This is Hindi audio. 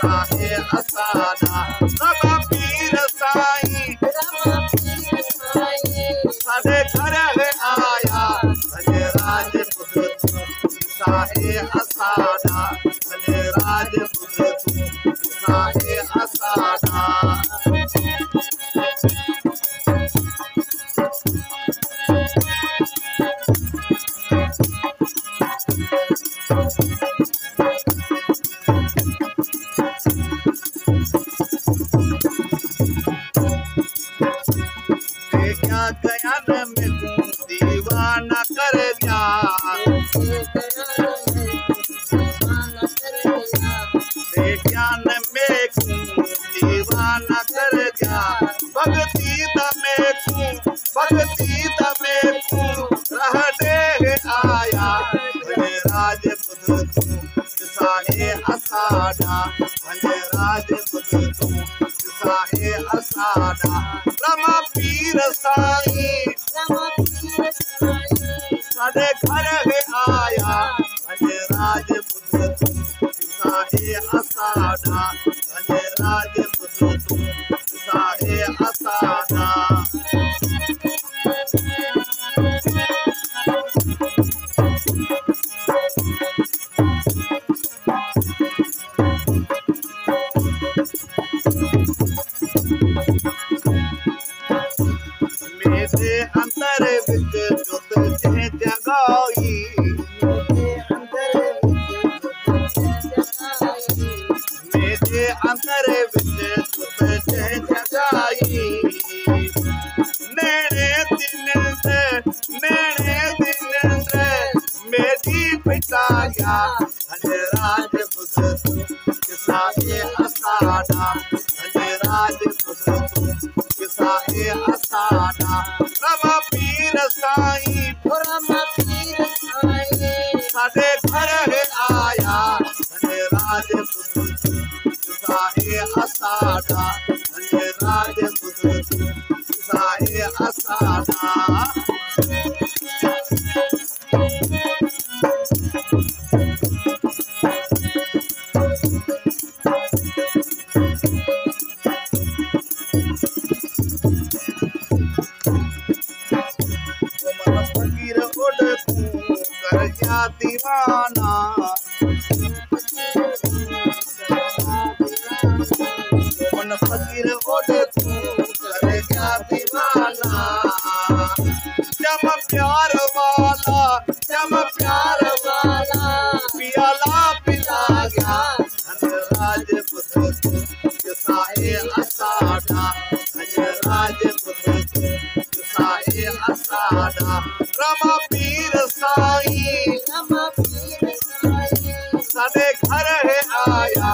साहे असाना रमा पीर साईं साडे घर है आया भले राजपुत तू साहे असाना भले राजपुत तू साहे असाना ज्ञान में तू दीवाना कर गया ज्ञान में तू दीवाना कर गया भक्ति में तू रह दे आया भले राजपुत तू साहे असाना भले राजपुत तू साहे असाना रमा पीर साईं साडे घर है आया भले राजपुत तू साहे असाना भले राजपुत तू साहे असाना मेरे अंतर विच जुत छे जगाई मेरे अंतर विच जुत छे जगाई नैणे दिन मेरी पिटाया भले राजपुत तू साहे असाना भले राजपुत तू साहे असाना रमा पीर साईं साडे घर है आया भले राजपुत तू साहे असाना भले राजपुत तू साहे असाना फकीर उड़ तू कर गया दीवाना मन फकीर उड़ तू कर गया दीवाना जम प्यार वाला पियाला पिला गया धन राजपुत तू साहे असाना धन राजपुत तू साहे असाना रमा पीर साईं साडे घर है आया